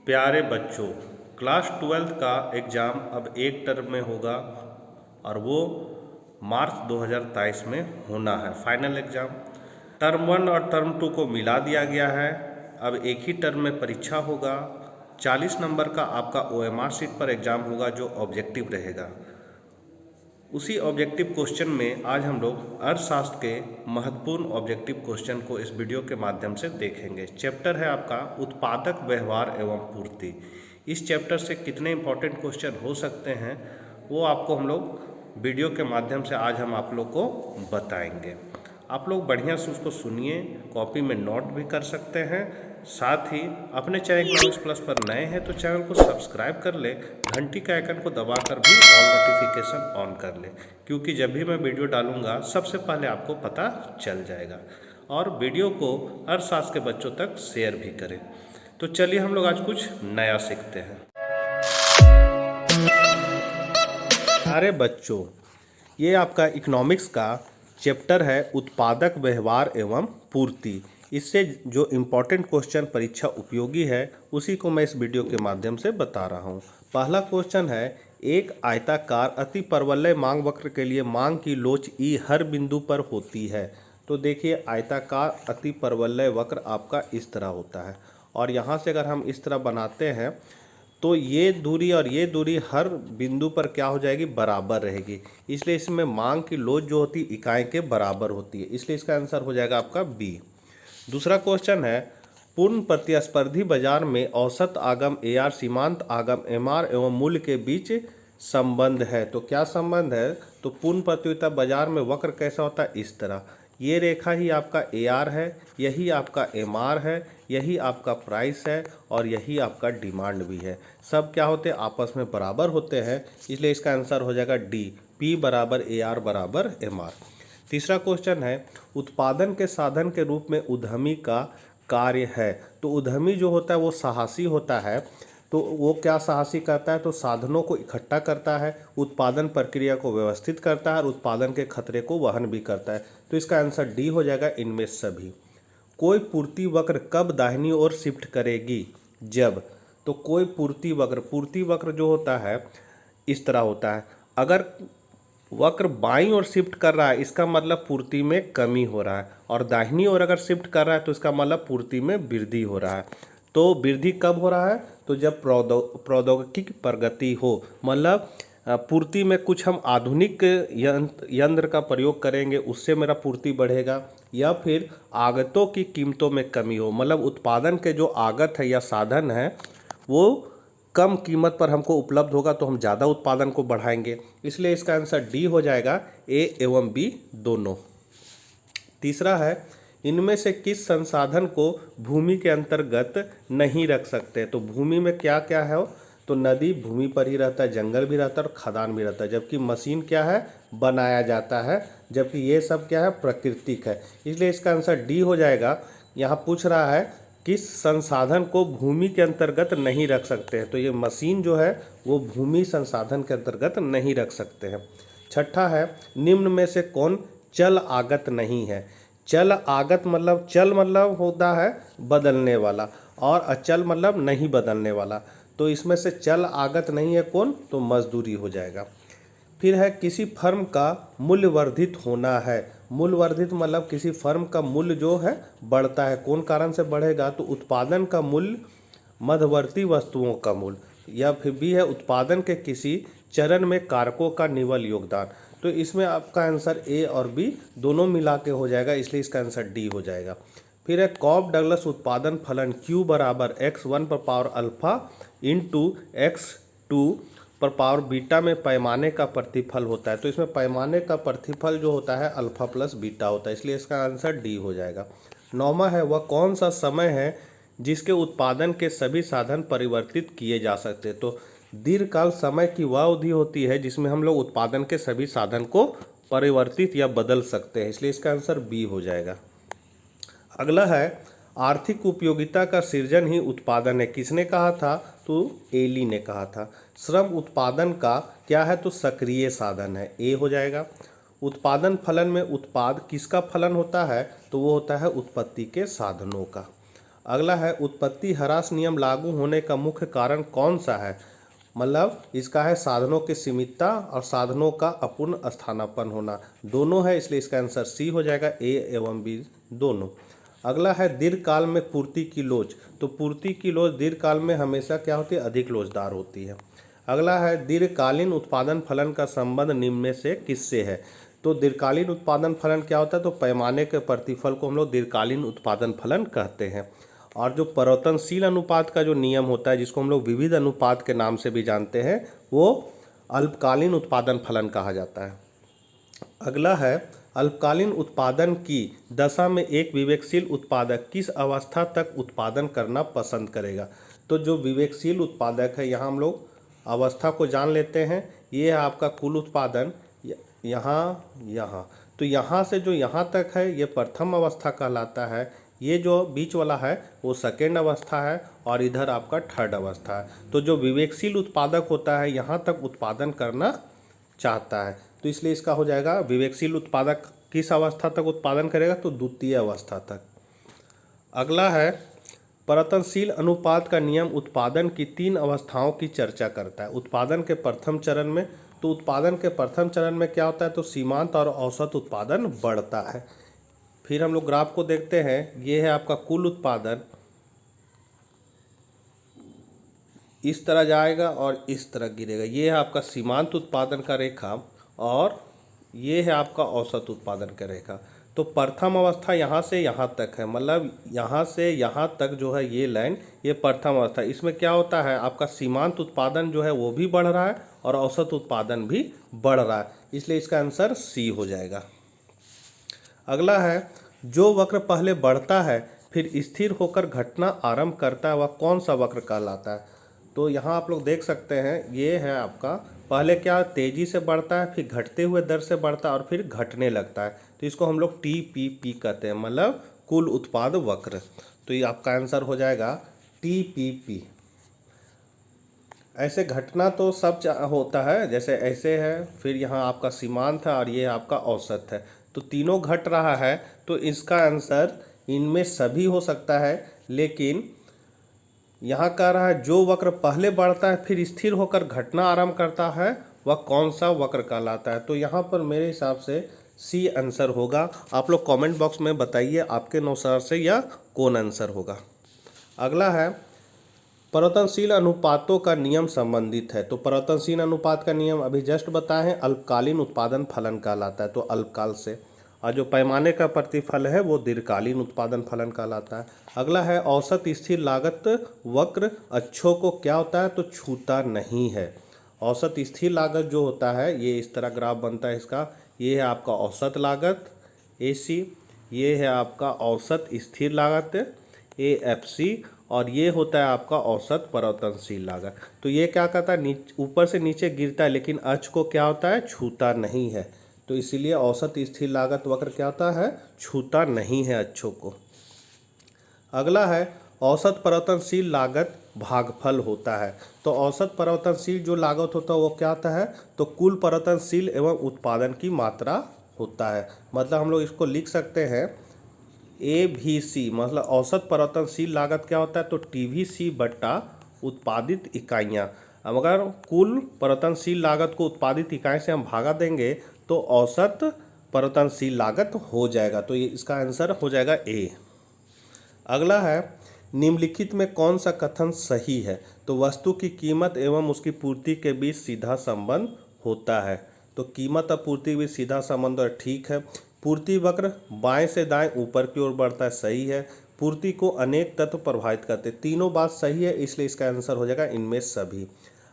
प्यारे बच्चों, class 12th का एग्ज़ाम अब एक टर्म में होगा और वो मार्च 2023 में होना है। फाइनल एग्ज़ाम टर्म 1 और टर्म 2 को मिला दिया गया है। अब एक ही टर्म में परीक्षा होगा। 40 नंबर का आपका OMR शीट पर एग्ज़ाम होगा जो ऑब्जेक्टिव रहेगा। उसी ऑब्जेक्टिव क्वेश्चन में आज हम लोग अर्थशास्त्र के महत्वपूर्ण ऑब्जेक्टिव क्वेश्चन को इस वीडियो के माध्यम से देखेंगे। चैप्टर है आपका उत्पादक व्यवहार एवं पूर्ति। इस चैप्टर से कितने इंपॉर्टेंट क्वेश्चन हो सकते हैं वो आपको हम लोग वीडियो के माध्यम से आज हम आप लोग को बताएंगे। आप लोग बढ़िया से उसको सुनिए, कॉपी में नोट भी कर सकते हैं। साथ ही अपने चैनल इकोनॉमिक्स प्लस पर नए हैं तो चैनल को सब्सक्राइब कर ले, घंटी का आइकन को दबाकर भी ऑल नोटिफिकेशन ऑन कर ले, क्योंकि जब भी मैं वीडियो डालूंगा सबसे पहले आपको पता चल जाएगा। और वीडियो को अर्थशास्त्र के बच्चों तक शेयर भी करें। तो चलिए हम लोग आज कुछ नया सीखते हैं। अरे बच्चों, ये आपका इकोनॉमिक्स का चैप्टर है उत्पादक व्यवहार एवं पूर्ति। इससे जो इम्पोर्टेंट क्वेश्चन परीक्षा उपयोगी है उसी को मैं इस वीडियो के माध्यम से बता रहा हूँ। पहला क्वेश्चन है, एक आयताकार अति परवलय मांग वक्र के लिए मांग की लोच ई हर बिंदु पर होती है। तो देखिए, आयताकार अति परवलय वक्र आपका इस तरह होता है और यहाँ से अगर हम इस तरह बनाते हैं तो ये दूरी और ये दूरी हर बिंदु पर क्या हो जाएगी, बराबर रहेगी। इसलिए इसमें मांग की लोच जो होती है इकाई के बराबर होती है, इसलिए इसका आंसर हो जाएगा आपका बी। दूसरा क्वेश्चन है, पूर्ण प्रतिस्पर्धी बाजार में औसत आगम AR सीमांत आगम MR एवं मूल्य के बीच संबंध है। तो क्या संबंध है, तो पूर्ण प्रतियोगिता बाजार में वक्र कैसा होता है, इस तरह। ये रेखा ही आपका AR है, यही आपका MR है, यही आपका प्राइस है और यही आपका डिमांड भी है। सब क्या होते हैं, आपस में बराबर होते हैं, इसलिए इसका आंसर हो जाएगा डी, P बराबर AR बराबर MR। तीसरा क्वेश्चन है, उत्पादन के साधन के रूप में उद्यमी का कार्य है। तो उद्यमी जो होता है वो साहसी होता है। तो वो क्या साहसी करता है, तो साधनों को इकट्ठा करता है, उत्पादन प्रक्रिया को व्यवस्थित करता है और उत्पादन के खतरे को वहन भी करता है। तो इसका आंसर डी हो जाएगा, इनमें सभी। कोई पूर्ति वक्र कब दाहिनी ओर शिफ्ट करेगी, जब। तो कोई पूर्ति वक्र जो होता है इस तरह होता है। अगर वक्र बाईं ओर शिफ्ट कर रहा है इसका मतलब पूर्ति में कमी हो रहा है, और दाहिनी ओर अगर शिफ्ट कर रहा है तो इसका मतलब पूर्ति में वृद्धि हो रहा है। तो वृद्धि कब हो रहा है, तो जब प्रौद्योगिकी प्रगति हो, मतलब पूर्ति में कुछ हम आधुनिक यंत्र का प्रयोग करेंगे उससे मेरा पूर्ति बढ़ेगा, या फिर आगतों की कीमतों में कमी हो, मतलब उत्पादन के जो आगत है या साधन है वो कम कीमत पर हमको उपलब्ध होगा तो हम ज़्यादा उत्पादन को बढ़ाएंगे। इसलिए इसका आंसर डी हो जाएगा, ए एवं बी दोनों। तीसरा है, इनमें से किस संसाधन को भूमि के अंतर्गत नहीं रख सकते। तो भूमि में क्या क्या है, तो नदी भूमि पर ही रहता है, जंगल भी रहता है और खदान भी रहता है, जबकि मशीन क्या है, बनाया जाता है, जबकि ये सब क्या है, प्राकृतिक है। इसलिए इसका आंसर डी हो जाएगा। यहाँ पूछ रहा है किस संसाधन को भूमि के अंतर्गत नहीं रख सकते हैं, तो ये मशीन जो है वो भूमि संसाधन के अंतर्गत नहीं रख सकते हैं। छठा है, निम्न में से कौन चल आगत नहीं है। चल आगत मतलब, चल मतलब होता है बदलने वाला और अचल मतलब नहीं बदलने वाला। तो इसमें से चल आगत नहीं है कौन, तो मजदूरी हो जाएगा। फिर है, किसी फर्म का मूल्य वर्धित होना है। मूल्य वर्धित मतलब किसी फर्म का मूल्य जो है बढ़ता है, कौन कारण से बढ़ेगा, तो उत्पादन का मूल्य, मध्यवर्ती वस्तुओं का मूल्य, या फिर भी है उत्पादन के किसी चरण में कारकों का निवल योगदान। तो इसमें आपका आंसर ए और बी दोनों मिला के हो जाएगा, इसलिए इसका आंसर डी हो जाएगा। फिर है, कॉब डगलस उत्पादन फलन Q बराबर x1 पर पावर अल्फा इंटू x2 पर पावर बीटा में पैमाने का प्रतिफल होता है। तो इसमें पैमाने का प्रतिफल जो होता है अल्फा प्लस बीटा होता है, इसलिए इसका आंसर डी हो जाएगा। नौवां है, वह कौन सा समय है जिसके उत्पादन के सभी साधन परिवर्तित किए जा सकते हैं। तो दीर्घकाल समय की वह अवधि होती है जिसमें हम लोग उत्पादन के सभी साधन को परिवर्तित या बदल सकते हैं, इसलिए इसका आंसर बी हो जाएगा। अगला है, आर्थिक उपयोगिता का सृजन ही उत्पादन है। किसने कहा था, तो एली ने कहा था। श्रम उत्पादन का क्या है, तो सक्रिय साधन है, ए हो जाएगा। उत्पादन फलन में उत्पाद किसका फलन होता है, तो वो होता है उत्पत्ति के साधनों का। अगला है उत्पत्ति ह्रास नियम लागू होने का मुख्य कारण कौन सा है? मतलब इसका है साधनों की सीमितता और साधनों का अपूर्ण स्थानापन्न होना, दोनों है, इसलिए इसका आंसर सी हो जाएगा, ए एवं बी दोनों। अगला है दीर्घकाल में पूर्ति की लोच, तो पूर्ति की लोच दीर्घकाल में हमेशा क्या होती है? अधिक लोचदार होती है। अगला है दीर्घकालीन उत्पादन फलन का संबंध निम्न में से किससे है? तो दीर्घकालीन उत्पादन फलन क्या होता है? तो पैमाने के प्रतिफल को हम लोग दीर्घकालीन उत्पादन फलन कहते हैं। और जो परिवर्तनशील अनुपात का जो नियम होता है, जिसको हम लोग विविध अनुपात के नाम से भी जानते हैं, वो अल्पकालीन उत्पादन फलन कहा जाता है। अगला है अल्पकालीन उत्पादन की दशा में एक विवेकशील उत्पादक किस अवस्था तक उत्पादन करना पसंद करेगा? तो जो विवेकशील उत्पादक है, यहाँ हम लोग अवस्था को जान लेते हैं। ये है आपका कुल उत्पादन, यहाँ तो यहाँ से जो यहाँ तक है ये प्रथम अवस्था कहलाता है, ये जो बीच वाला है वो सेकेंड अवस्था है, और इधर आपका थर्ड अवस्था है। तो जो विवेकशील उत्पादक होता है यहाँ तक उत्पादन करना चाहता है, तो इसलिए इसका हो जाएगा विवेकशील उत्पादक किस अवस्था तक उत्पादन करेगा? तो द्वितीय अवस्था तक। अगला है परिवर्तनशील अनुपात का नियम उत्पादन की 3 अवस्थाओं की चर्चा करता है। उत्पादन के प्रथम चरण में, तो उत्पादन के प्रथम चरण में क्या होता है? तो सीमांत और औसत उत्पादन बढ़ता है। फिर हम लोग ग्राफ को देखते हैं, ये है आपका कुल उत्पादन, इस तरह जाएगा और इस तरह गिरेगा। ये है आपका सीमांत उत्पादन का रेखा और ये है आपका औसत उत्पादन का रेखा। तो प्रथम अवस्था यहाँ से यहाँ तक है, मतलब यहाँ से यहाँ तक जो है ये लाइन, ये प्रथम अवस्था। इसमें क्या होता है? आपका सीमांत उत्पादन जो है वो भी बढ़ रहा है और औसत उत्पादन भी बढ़ रहा है, इसलिए इसका आंसर सी हो जाएगा। अगला है जो वक्र पहले बढ़ता है फिर स्थिर होकर घटना आरंभ करता है, वह कौन सा वक्र कहलाता है? तो यहाँ आप लोग देख सकते हैं, ये है आपका पहले क्या तेजी से बढ़ता है, फिर घटते हुए दर से बढ़ता है और फिर घटने लगता है, तो इसको हम लोग TPP कहते हैं, मतलब कुल उत्पाद वक्र। तो ये आपका आंसर हो जाएगा TPP। ऐसे घटना तो सब होता है, जैसे ऐसे है, फिर यहाँ आपका सीमांत है और ये आपका औसत है, तो तीनों घट रहा है, तो इसका आंसर इनमें सभी हो सकता है। लेकिन यहाँ कह रहा है जो वक्र पहले बढ़ता है फिर स्थिर होकर घटना आरंभ करता है, वह कौन सा वक्र कहलाता है? तो यहाँ पर मेरे हिसाब से सी आंसर होगा। आप लोग कमेंट बॉक्स में बताइए आपके अनुसार से यह कौन आंसर होगा। अगला है परिवर्तनशील अनुपातों का नियम संबंधित है। तो परिवर्तनशील अनुपात का नियम अभी जस्ट बताए हैं, अल्पकालीन उत्पादन फलन कहलाता है, तो अल्पकाल से, और जो पैमाने का प्रतिफल है वो दीर्घकालीन उत्पादन फलन कहलाता है। अगला है औसत स्थिर लागत वक्र अक्षों को क्या होता है? तो छूता नहीं है। औसत स्थिर लागत जो होता है, ये इस तरह ग्राफ बनता है इसका, ये है आपका औसत लागत AC, ये है आपका औसत स्थिर लागत AFC, और ये होता है आपका औसत परिवर्तनशील लागत। तो ये क्या कहता है? ऊपर से नीचे गिरता है, लेकिन अक्ष को क्या होता है? छूता नहीं है, तो इसीलिए औसत स्थिर लागत वक्र क्या होता है? छूता नहीं है अक्षों को। अगला है औसत परिवर्तनशील लागत भागफल होता है। तो औसत परिवर्तनशील जो लागत होता है वो क्या होता है? तो कुल परिवर्तनशील एवं उत्पादन की मात्रा होता है। मतलब हम लोग इसको लिख सकते हैं ABC, मतलब औसत परिवर्तनशील लागत क्या होता है? तो TVC बट्टा उत्पादित इकाइयाँ। अब अगर कुल परिवर्तनशील लागत को उत्पादित इकाई से हम भागा देंगे तो औसत परिवर्तनशील लागत हो जाएगा, तो ये इसका आंसर हो जाएगा A। अगला है निम्नलिखित में कौन सा कथन सही है? तो वस्तु की कीमत एवं उसकी पूर्ति के बीच सीधा संबंध होता है। तो कीमत और पूर्ति के बीच सीधा संबंध है, ठीक है। पूर्ति वक्र बाएं से दाएं ऊपर की ओर बढ़ता है, सही है। पूर्ति को अनेक तत्व प्रभावित करते, तीनों बात सही है, इसलिए इसका आंसर हो जाएगा इनमें सभी।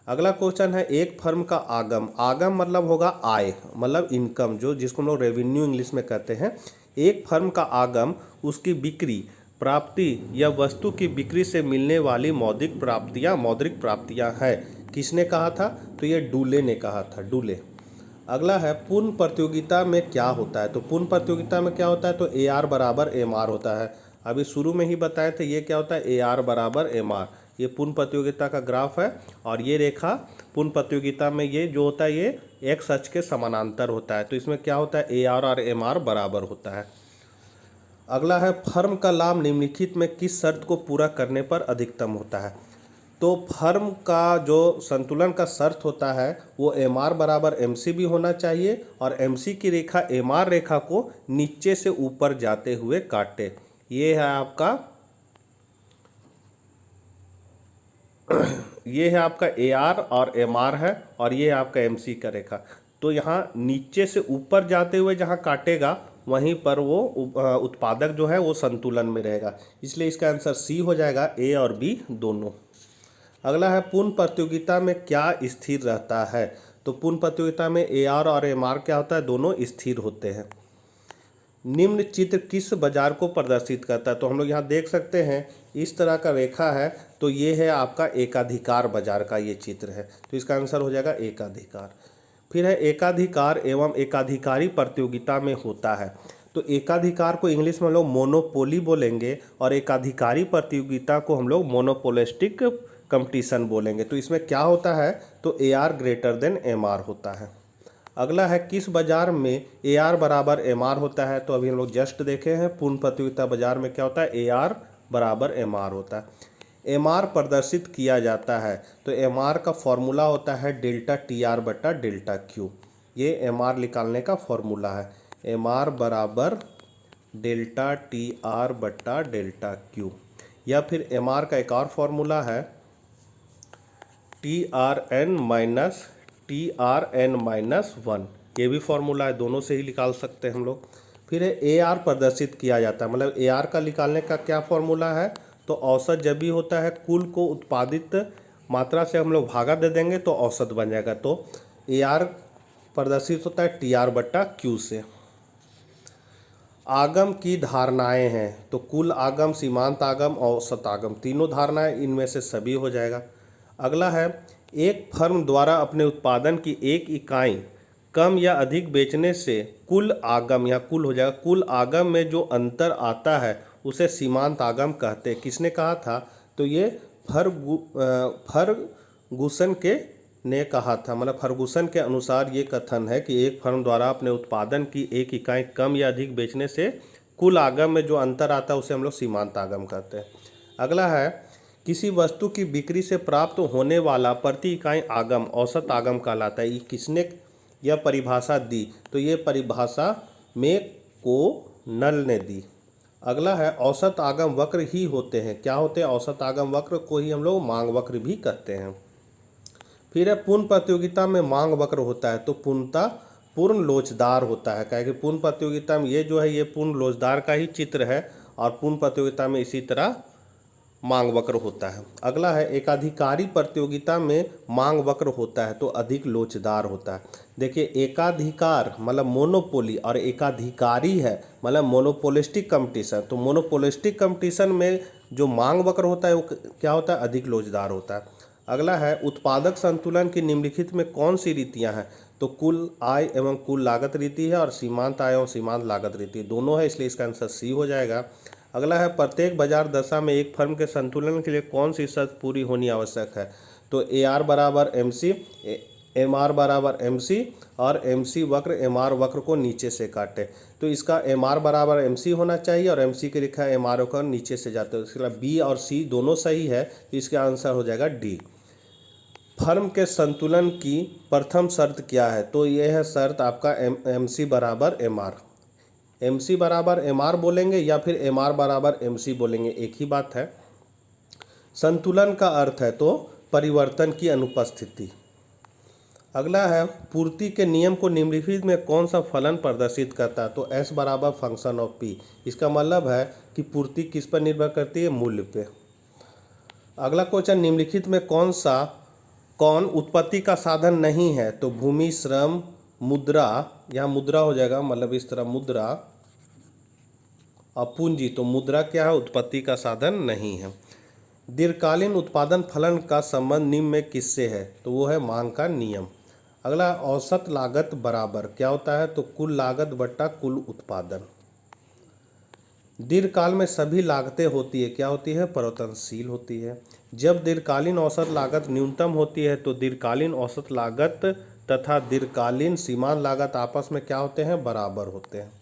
अगला क्वेश्चन है एक फर्म का आगम, आगम मतलब होगा आय, मतलब इनकम, जो जिसको हम लोग रेवेन्यू इंग्लिश में कहते हैं। एक फर्म का आगम उसकी बिक्री, प्राप्ति या वस्तु की बिक्री से मिलने वाली मौद्रिक प्राप्तियां है। किसने कहा था? तो ये डूले ने कहा था, डूले। अगला है पूर्ण प्रतियोगिता में क्या होता है? तो पूर्ण प्रतियोगिता में क्या होता है? तो AR बराबर MR होता है। अभी शुरू में ही बताए थे ये क्या होता है? AR बराबर MR। ये पूर्ण प्रतियोगिता का ग्राफ है, और ये रेखा पूर्ण प्रतियोगिता में ये जो होता है ये एक्स अक्ष के समानांतर होता है, तो इसमें क्या होता है? AR और MR बराबर होता है। अगला है फर्म का लाभ निम्नलिखित में किस शर्त को पूरा करने पर अधिकतम होता है। तो फर्म का जो संतुलन का शर्त होता है वो MR बराबर MC भी होना चाहिए और MC की रेखा MR रेखा को नीचे से ऊपर जाते हुए काटे। ये है आपका ये है आपका AR और MR है और ये है आपका MC का रेखा। तो यहाँ नीचे से ऊपर जाते हुए जहाँ काटेगा वहीं पर वो उत्पादक जो है वो संतुलन में रहेगा, इसलिए इसका आंसर C हो जाएगा, A और B दोनों। अगला है पूर्ण प्रतियोगिता में क्या स्थिर रहता है। तो पूर्ण प्रतियोगिता में AR और MR क्या होता है, दोनों स्थिर होते हैं। निम्न चित्र किस बाजार को प्रदर्शित करता है। तो हम लोग यहाँ देख सकते हैं इस तरह का रेखा है, तो ये है आपका एकाधिकार बाजार का ये चित्र है, तो इसका आंसर हो जाएगा एकाधिकार। फिर है एकाधिकार एवं एकाधिकारी प्रतियोगिता में होता है। तो एकाधिकार को इंग्लिश में हम लोग मोनोपोली बोलेंगे और एकाधिकारी प्रतियोगिता को हम लोग मोनोपोलिस्टिक कंपटीशन बोलेंगे। तो इसमें क्या होता है, तो AR ग्रेटर देन MR होता है। अगला है किस बाजार में AR बराबर MR होता है। तो अभी हम लोग जस्ट देखे हैं पूर्ण प्रतियोगिता बाजार में क्या होता है, AR बराबर MR होता है। MR प्रदर्शित किया जाता है, तो MR का फॉर्मूला होता है डेल्टा TR बटा डेल्टा Q। ये MR निकालने का फॉर्मूला है, MR बराबर डेल्टा TR बटा डेल्टा Q। या फिर MR का एक और फॉर्मूला है TRN-1, ये भी फॉर्मूला है, दोनों से ही निकाल सकते हैं हम लोग। फिर है AR प्रदर्शित किया जाता है, मतलब AR का निकालने का क्या फॉर्मूला है, तो औसत जब भी होता है कुल को उत्पादित मात्रा से हम लोग भागा दे देंगे तो औसत बन जाएगा। तो AR प्रदर्शित होता है TR बटा Q से। आगम की धारणाएं हैं, तो कुल आगम, सीमांत आगम, औसत आगम, तीनों धारणाएं इनमें से सभी हो जाएगा। अगला है एक फर्म द्वारा अपने उत्पादन की एक इकाई कम या अधिक बेचने से कुल आगम, या कुल हो जाएगा, कुल आगम में जो अंतर आता है उसे सीमांत आगम कहते हैं। किसने कहा था, तो ये फर्गुसन के ने कहा था, मतलब फर्गुसन के अनुसार ये कथन है कि एक फर्म द्वारा अपने उत्पादन की एक इकाई कम या अधिक बेचने से कुल आगम में जो अंतर आता है उसे हम लोग सीमांत आगम कहते हैं। अगला है किसी वस्तु की बिक्री से प्राप्त होने वाला प्रति इकाई आगम औसत आगम कहलाता है। ये किसने यह परिभाषा दी, तो ये परिभाषा में को नल ने दी। अगला है औसत आगम वक्र ही होते हैं, क्या होते हैं, औसत आगम वक्र को ही हम लोग मांग वक्र भी कहते हैं। फिर है पूर्ण प्रतियोगिता में मांग वक्र होता है, तो पूर्णता पूर्ण लोचदार होता है, क्या कि पूर्ण प्रतियोगिता में ये जो है ये पूर्ण लोचदार का ही चित्र है और पूर्ण प्रतियोगिता में इसी तरह मांग वक्र होता है। अगला है एकाधिकारी प्रतियोगिता में मांग वक्र होता है, तो अधिक लोचदार होता है। देखिए एकाधिकार मतलब मोनोपोली और एकाधिकारी है मतलब मोनोपोलिस्टिक कंपटीशन। तो मोनोपोलिस्टिक कंपटीशन में जो मांग वक्र होता है वो क्या होता है, अधिक लोचदार होता है। अगला है उत्पादक संतुलन की निम्नलिखित में कौन सी रीतियां हैं। तो कुल आय एवं कुल लागत रीति है और सीमांत आय एवं सीमांत लागत रीति दोनों है, इसलिए इसका आंसर सी हो जाएगा। अगला है प्रत्येक बाजार दशा में एक फर्म के संतुलन के लिए कौन सी शर्त पूरी होनी आवश्यक है। तो AR बराबर MC, MR बराबर MC और MC वक्र MR वक्र को नीचे से काटे। तो इसका MR बराबर MC होना चाहिए और MC की रेखा MR वक्र नीचे से जाते हैं, इसके B और C दोनों सही है, तो इसका आंसर हो जाएगा D। फर्म के संतुलन की प्रथम शर्त क्या है, तो यह है शर्त आपका MC बराबर MR। MC बराबर MR बोलेंगे या फिर MR बराबर MC बोलेंगे, एक ही बात है। संतुलन का अर्थ है तो परिवर्तन की अनुपस्थिति। अगला है पूर्ति के नियम को निम्नलिखित में कौन सा फलन प्रदर्शित करता है। तो S बराबर फंक्शन ऑफ P, इसका मतलब है कि पूर्ति किस पर निर्भर करती है, मूल्य पे। अगला क्वेश्चन निम्नलिखित में कौन उत्पत्ति का साधन नहीं है। तो भूमि, श्रम, मुद्रा, यहाँ मुद्रा हो जाएगा, मतलब इस तरह मुद्रा और पूंजी। तो मुद्रा क्या है, उत्पत्ति का साधन नहीं है। दीर्घकालीन उत्पादन फलन का संबंध निम्न में किससे है, तो वो है मांग का नियम। अगला औसत लागत बराबर क्या होता है, तो कुल लागत बट्टा कुल उत्पादन। दीर्घकाल में सभी लागतें होती है, क्या होती है, परिवर्तनशील होती है। जब दीर्घकालीन औसत लागत न्यूनतम होती है तो दीर्घकालीन औसत लागत तथा दीर्घकालीन सीमांत लागत आपस में क्या होते हैं, बराबर होते हैं।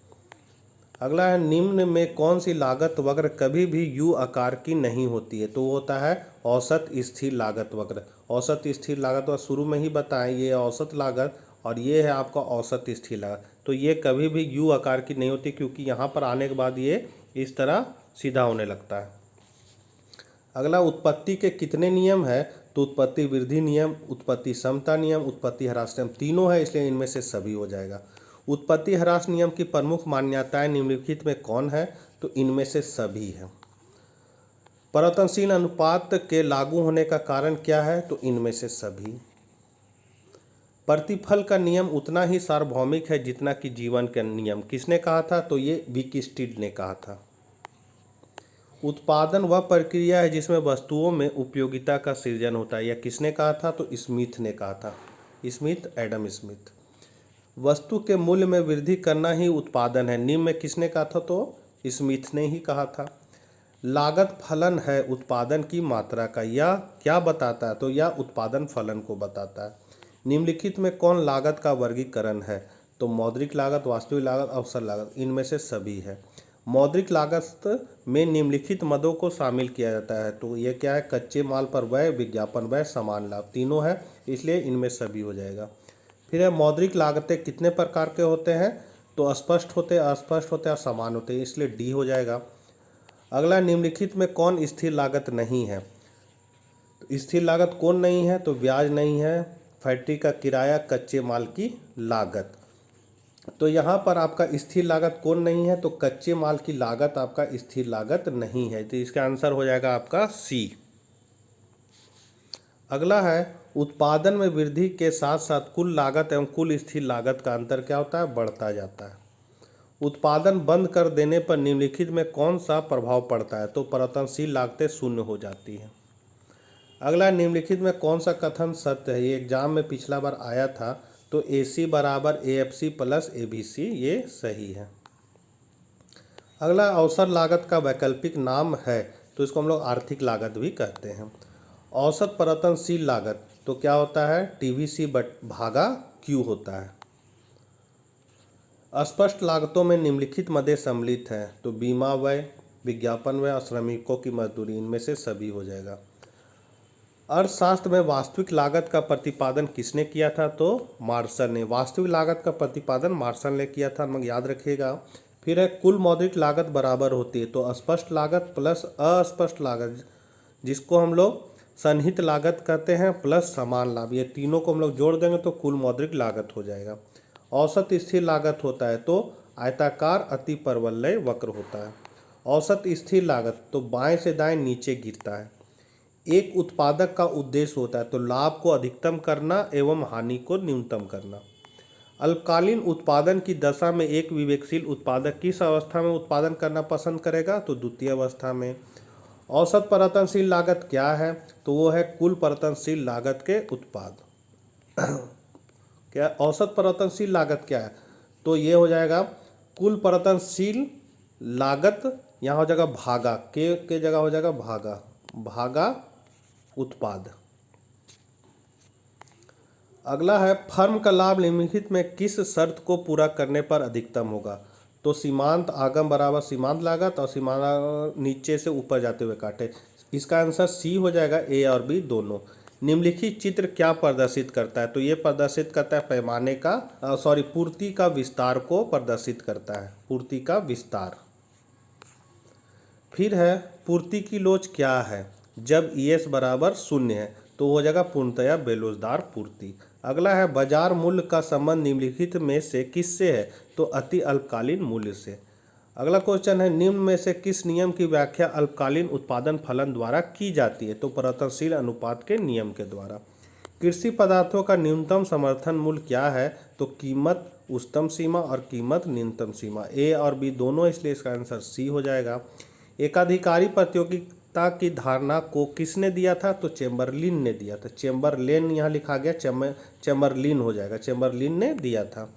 अगला है निम्न में कौन सी लागत वक्र कभी भी यू आकार की नहीं होती है, तो वो होता है औसत स्थिर लागत वक्र। औसत स्थिर लागत वक्र शुरू में ही बताएं, ये औसत लागत और ये है आपका औसत स्थिर लागत। तो ये कभी भी यू आकार की नहीं होती, क्योंकि यहाँ पर आने के बाद ये इस तरह सीधा होने लगता है। अगला उत्पत्ति के कितने नियम है, तो उत्पत्ति वृद्धि नियम, उत्पत्ति समता नियम, उत्पत्ति ह्रास नियम, तीनों है, इसलिए इनमें से सभी हो जाएगा। उत्पत्ति ह्रास नियम की प्रमुख मान्यताएं निम्नलिखित में कौन है, तो इनमें से सभी है। परिवर्तनशील अनुपात के लागू होने का कारण क्या है, तो इनमें से सभी। प्रतिफल का नियम उतना ही सार्वभौमिक है जितना कि जीवन का नियम, किसने कहा था, तो ये विकिस्टिड ने कहा था। उत्पादन वह प्रक्रिया है जिसमें वस्तुओं में उपयोगिता का सृजन होता है, यह किसने कहा था, तो स्मिथ ने कहा था, स्मिथ, एडम स्मिथ। वस्तु के मूल्य में वृद्धि करना ही उत्पादन है, निम्न में किसने कहा था, तो स्मिथ ने ही कहा था। लागत फलन है उत्पादन की मात्रा का, यह क्या बताता है, तो यह उत्पादन फलन को बताता है। निम्नलिखित में कौन लागत का वर्गीकरण है, तो मौद्रिक लागत, वास्तविक लागत, अवसर लागत, इनमें से सभी है। मौद्रिक लागत में निम्नलिखित मदों को शामिल किया जाता है, तो ये क्या है, कच्चे माल पर व्यय, विज्ञापन व्यय, समान लाभ, तीनों है, इसलिए इनमें सभी हो जाएगा। फिर है मौद्रिक लागतें कितने प्रकार के होते हैं, तो स्पष्ट होते, अस्पष्ट होते और समान होते हैं, इसलिए डी हो जाएगा। अगला निम्नलिखित में कौन स्थिर लागत नहीं है, तो स्थिर लागत कौन नहीं है, तो ब्याज नहीं है, फैक्ट्री का किराया, कच्चे माल की लागत। तो यहाँ पर आपका स्थिर लागत कौन नहीं है, तो कच्चे माल की लागत आपका स्थिर लागत नहीं है, तो इसका आंसर हो जाएगा आपका सी। अगला है उत्पादन में वृद्धि के साथ साथ कुल लागत एवं कुल स्थिर लागत का अंतर क्या होता है, बढ़ता जाता है। उत्पादन बंद कर देने पर निम्नलिखित में कौन सा प्रभाव पड़ता है, तो परिवर्तनशील लागतें शून्य हो जाती हैं। अगला निम्नलिखित में कौन सा कथन सत्य है, ये एग्जाम में पिछला बार आया था, तो AC बराबर AFC प्लस ABC, ये सही है। अगला अवसर लागत का वैकल्पिक नाम है, तो इसको हम लोग आर्थिक लागत भी कहते हैं। औसत परिवर्तनशील लागत तो क्या होता है, TVC भागा Q होता है। अस्पष्ट लागतों में निम्नलिखित मदें सम्मिलित हैं, तो बीमा व्यय, विज्ञापन व्यय और श्रमिकों की मजदूरी, इनमें से सभी हो जाएगा। अर्थशास्त्र में वास्तविक लागत का प्रतिपादन किसने किया था, तो मार्शल ने। वास्तविक लागत का प्रतिपादन मार्शल ने किया था, मगर याद रखिएगा। फिर है कुल मौद्रिक लागत बराबर होती है, तो स्पष्ट लागत प्लस अस्पष्ट लागत, जिसको हम लोग सन्निहित लागत कहते हैं, प्लस समान लाभ, ये तीनों को हम लोग जोड़ देंगे तो कुल मौद्रिक लागत हो जाएगा। औसत स्थिर लागत होता है, तो आयताकार अति परवलय वक्र होता है। औसत स्थिर लागत तो बाएं से दाएं नीचे गिरता है। एक उत्पादक का उद्देश्य होता है, तो लाभ को अधिकतम करना एवं हानि को न्यूनतम करना। अल्पकालीन उत्पादन की दशा में एक विवेकशील उत्पादक किस अवस्था में उत्पादन करना पसंद करेगा, तो द्वितीय अवस्था में। औसत परिवर्तनशील लागत क्या है, तो वो है कुल परिवर्तनशील लागत के उत्पाद। क्या औसत परिवर्तनशील लागत क्या है, तो ये हो जाएगा कुल परिवर्तनशील लागत, यहाँ हो जाएगा भागा, के जगह हो जाएगा भागा, भागा उत्पाद। अगला है फर्म का लाभ निम्नलिखित में किस शर्त को पूरा करने पर अधिकतम होगा, तो सीमांत आगम बराबर सीमांत लागत और सीमांत नीचे से ऊपर जाते हुए काटे, इसका आंसर सी हो जाएगा, ए और बी दोनों। निम्नलिखित चित्र क्या प्रदर्शित करता है, तो ये प्रदर्शित करता है पैमाने का पूर्ति का विस्तार को प्रदर्शित करता है, पूर्ति का विस्तार। फिर है पूर्ति की लोच क्या है, जब ES बराबर 0 है, तो हो जाएगा पूर्णतया बेलोचदार पूर्ति। अगला है बाजार मूल्य का संबंध निम्नलिखित में से किससे है, तो अति अल्पकालीन मूल्य से। अगला क्वेश्चन है निम्न में से किस नियम की व्याख्या अल्पकालीन उत्पादन फलन द्वारा की जाती है, तो परिवर्तनशील अनुपात के नियम के द्वारा। कृषि पदार्थों का न्यूनतम समर्थन मूल्य क्या है, तो कीमत उच्चतम सीमा और कीमत न्यूनतम सीमा, ए और बी दोनों, इसलिए इसका आंसर सी हो जाएगा। एकाधिकारी प्रतियोगिता की धारणा को किसने दिया था, तो चेम्बरलिन ने दिया था। चेम्बरलेन यहाँ लिखा गया, चेम्बरलिन हो जाएगा, चेम्बरलिन ने दिया था।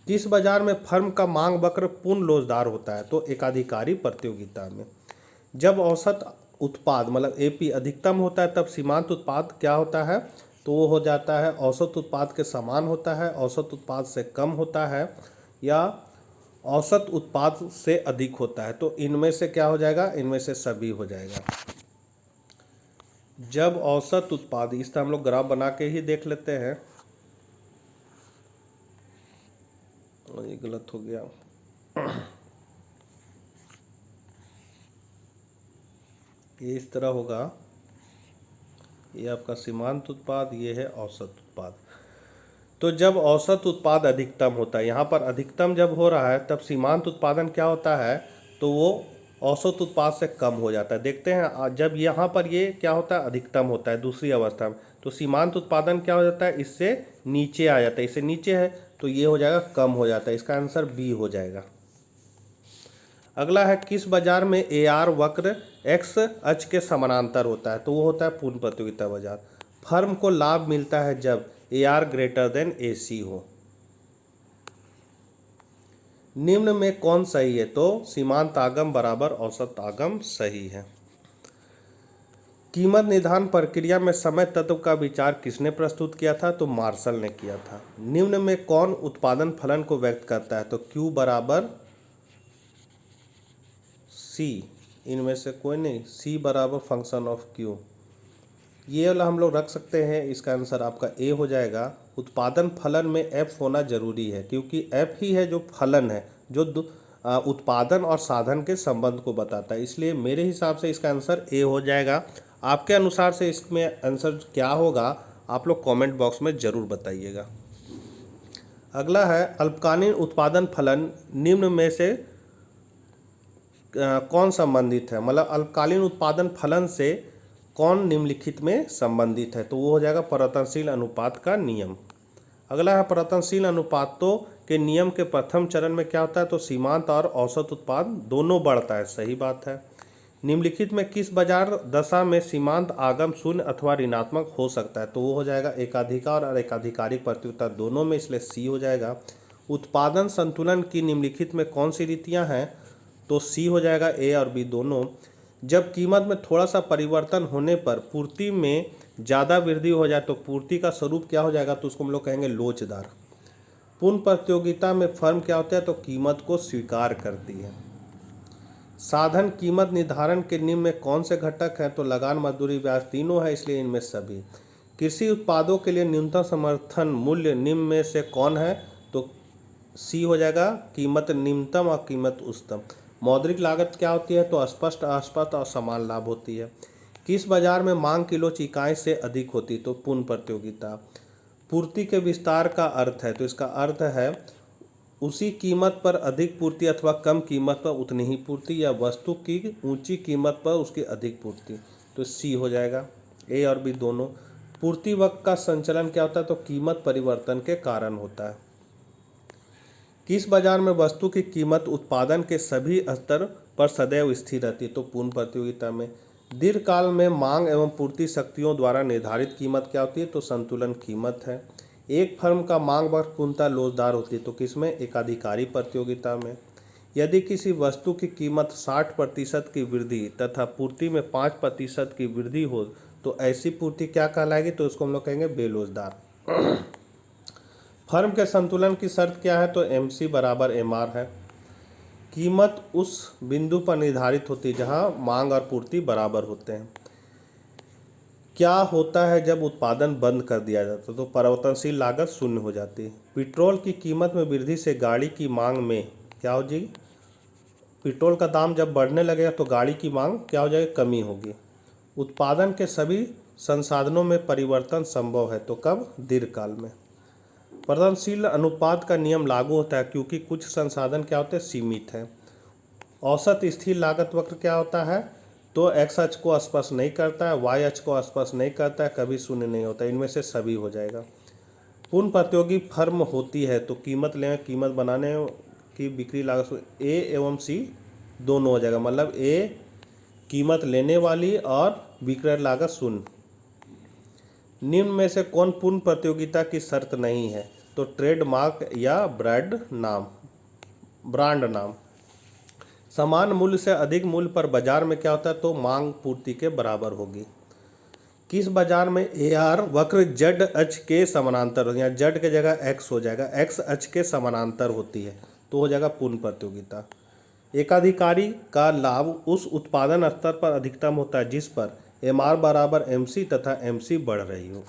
किस बाजार में फर्म का मांग वक्र पूर्ण लोचदार होता है, तो एकाधिकारी प्रतियोगिता में। जब औसत उत्पाद मतलब AP अधिकतम होता है, तब सीमांत उत्पाद क्या होता है, तो वो हो जाता है औसत उत्पाद के समान होता है, औसत उत्पाद से कम होता है, या औसत उत्पाद से अधिक होता है। तो इनमें से क्या हो जाएगा, इनमें से सभी हो जाएगा। जब औसत उत्पाद, इस तरह हम लोग ग्राफ बना के ही देख लेते हैं। ये गलत हो गया। ये इस तरह होगा, ये आपका सीमांत उत्पाद, ये है औसत उत्पाद। तो जब औसत उत्पाद अधिकतम होता है, यहाँ पर अधिकतम जब हो रहा है तब सीमांत उत्पादन क्या होता है, तो वो औसत उत्पाद से कम हो जाता है। देखते हैं जब यहाँ पर ये क्या होता है, अधिकतम होता है दूसरी अवस्था में, तो सीमांत उत्पादन क्या हो जाता है, इससे नीचे आ जाता है। इससे नीचे है तो ये हो जाएगा कम हो जाता है। इसका आंसर बी हो जाएगा। अगला है, किस बाजार में AR वक्र एक्स अक्ष के समानांतर होता है, तो वो होता है पूर्ण प्रतियोगिता बाजार। फर्म को लाभ मिलता है जब AR ग्रेटर देन AC हो। निम्न में कौन सही है, तो सीमांत आगम बराबर औसत आगम सही है। कीमत निर्धारण प्रक्रिया में समय तत्व का विचार किसने प्रस्तुत किया था, तो मार्शल ने किया था। निम्न में कौन उत्पादन फलन को व्यक्त करता है, तो Q बराबर C। इनमें से कोई नहीं, C बराबर फंक्शन ऑफ Q। ये वाला हम लोग रख सकते हैं। इसका आंसर आपका A हो जाएगा। उत्पादन फलन में F होना जरूरी है, क्योंकि F ही है जो फलन है, जो उत्पादन और साधन के संबंध को बताता है। इसलिए मेरे हिसाब से इसका आंसर A हो जाएगा। आपके अनुसार से इसमें आंसर क्या होगा, आप लोग कमेंट बॉक्स में ज़रूर बताइएगा। अगला है, अल्पकालीन उत्पादन फलन निम्न में से कौन संबंधित है, मतलब अल्पकालीन उत्पादन फलन से कौन निम्नलिखित में संबंधित है, तो वो हो जाएगा परिवर्तनशील अनुपात का नियम। अगला है, परिवर्तनशील अनुपातों के नियम के प्रथम चरण में क्या होता है, तो सीमांत और औसत उत्पाद दोनों बढ़ता है। सही बात है। निम्नलिखित में किस बाजार दशा में सीमांत आगम शून्य अथवा ऋणात्मक हो सकता है, तो वो हो जाएगा एकाधिकार और एकाधिकारिक प्रतियोगिता दोनों में, इसलिए सी हो जाएगा। उत्पादन संतुलन की निम्नलिखित में कौन सी रीतियां हैं, तो सी हो जाएगा, ए और बी दोनों। जब कीमत में थोड़ा सा परिवर्तन होने पर पूर्ति में ज़्यादा वृद्धि हो जाए तो पूर्ति का स्वरूप क्या हो जाएगा, तो उसको हम लोग कहेंगे लोचदार। पूर्ण प्रतियोगिता में फर्म क्या होता है, तो कीमत को स्वीकार करती है। साधन कीमत निर्धारण के निम्न में कौन से घटक हैं, तो लगान, मजदूरी, ब्याज तीनों है, इसलिए इनमें सभी। कृषि उत्पादों के लिए न्यूनतम समर्थन मूल्य निम्न में से कौन है, तो सी हो जाएगा, कीमत निम्नतम और कीमत उच्चतम। मौद्रिक लागत क्या होती है, तो स्पष्ट, अस्पष्ट और समान लाभ होती है। किस बाजार में मांग किलो इकाई से अधिक होती, तो पूर्ण प्रतियोगिता। पूर्ति के विस्तार का अर्थ है, तो इसका अर्थ है उसी कीमत पर अधिक पूर्ति अथवा कम कीमत पर उतनी ही पूर्ति, या वस्तु की ऊंची कीमत पर उसकी अधिक पूर्ति, तो सी हो जाएगा, ए और बी दोनों। पूर्ति वक्र का संचलन क्या होता है, तो कीमत परिवर्तन के कारण होता है। किस बाजार में वस्तु की कीमत उत्पादन के सभी स्तर पर सदैव स्थिर रहती है, तो पूर्ण प्रतियोगिता में। दीर्घकाल में मांग एवं पूर्ति शक्तियों द्वारा निर्धारित कीमत क्या होती है, तो संतुलन कीमत है। एक फर्म का मांग वक्र पूर्णतः लोचदार होती है, तो किसमें, एकाधिकारी प्रतियोगिता में। यदि किसी वस्तु की कीमत 60% की वृद्धि तथा पूर्ति में 5% की वृद्धि हो तो ऐसी पूर्ति क्या कहलाएगी, तो इसको हम लोग कहेंगे बेलोचदार। फर्म के संतुलन की शर्त क्या है, तो MC बराबर MR है। कीमत उस बिंदु पर निर्धारित होती है जहां मांग और पूर्ति बराबर होते हैं। क्या होता है जब उत्पादन बंद कर दिया जाता है, तो परिवर्तनशील लागत शून्य हो जाती है। पेट्रोल की कीमत में वृद्धि से गाड़ी की मांग में क्या हो जाएगी, पेट्रोल का दाम जब बढ़ने लगेगा तो गाड़ी की मांग क्या हो जाएगी, कमी होगी। उत्पादन के सभी संसाधनों में परिवर्तन संभव है, तो कब, दीर्घकाल में। परिवर्तनशील अनुपात का नियम लागू होता है क्योंकि कुछ संसाधन क्या होते हैं, सीमित हैं। औसत स्थिर लागत वक्र क्या होता है, तो एक्स अक्ष को स्पर्श नहीं करता है, वाई अक्ष को स्पर्श नहीं करता है, कभी शून्य नहीं होता, इनमें से सभी हो जाएगा। पूर्ण प्रतियोगी फर्म होती है तो कीमत लें, कीमत बनाने की बिक्री लागत ए एवं सी दोनों हो जाएगा, मतलब ए कीमत लेने वाली और विक्रय लागत शून्य। निम्न में से कौन पूर्ण प्रतियोगिता की शर्त नहीं है, तो ट्रेडमार्क या ब्रांड नाम। समान मूल्य से अधिक मूल्य पर बाजार में क्या होता है, तो मांग पूर्ति के बराबर होगी। किस बाजार में AR वक्र Z अक्ष के समानांतर होती है, या Z की जगह X हो जाएगा, X अक्ष के समानांतर होती है, तो हो जाएगा पूर्ण प्रतियोगिता। एकाधिकारी का लाभ उस उत्पादन स्तर पर अधिकतम होता है जिस पर MR बराबर MC तथा MC बढ़ रही हो।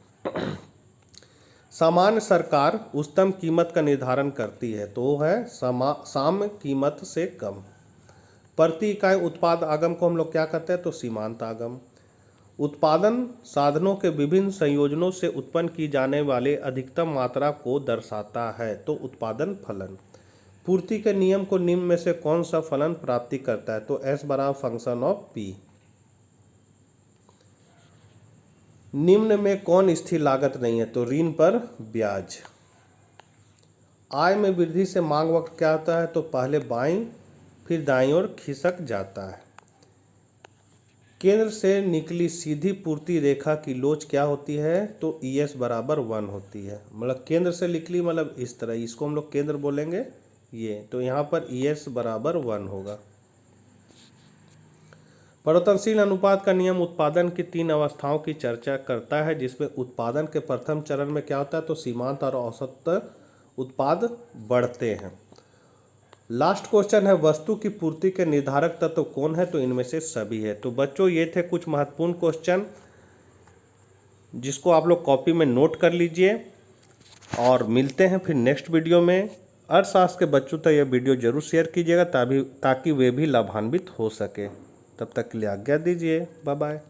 सामान्य सरकार उच्चतम कीमत का निर्धारण करती है तो है साम्य कीमत से कम। प्रति इकाई उत्पाद आगम को हम लोग क्या कहते हैं, तो सीमांत आगम। उत्पादन साधनों के विभिन्न संयोजनों से उत्पन्न की जाने वाले अधिकतम मात्रा को दर्शाता है तो उत्पादन फलन। पूर्ति के नियम को निम्न में से कौन सा फलन प्राप्ति करता है, तो S बराबर फंक्शन ऑफ P। निम्न में कौन स्थिर लागत नहीं है, तो ऋण पर ब्याज। आय में वृद्धि से मांग वक्र क्या होता है, तो पहले बाईं फिर दाईं ओर खिसक जाता है। केंद्र से निकली सीधी पूर्ति रेखा की लोच क्या होती है, तो ES बराबर 1 होती है। मतलब केंद्र से निकली मतलब इस तरह, इसको हम लोग केंद्र बोलेंगे ये, तो यहाँ पर ES बराबर 1 होगा। परिवर्तनशील अनुपात का नियम उत्पादन की 3 अवस्थाओं की चर्चा करता है जिसमें उत्पादन के प्रथम चरण में क्या होता है, तो सीमांत और औसत उत्पाद बढ़ते हैं। लास्ट क्वेश्चन है वस्तु की पूर्ति के निर्धारक तत्व कौन है, तो इनमें से सभी है। तो बच्चों ये थे कुछ महत्वपूर्ण क्वेश्चन जिसको आप लोग कॉपी में नोट कर लीजिए और मिलते हैं फिर नेक्स्ट वीडियो में। अर्थशास्त्र के बच्चों तक यह वीडियो जरूर शेयर कीजिएगा ताकि वे भी लाभान्वित हो सके। तब तक के लिए आज्ञा दीजिए, बाय बाय।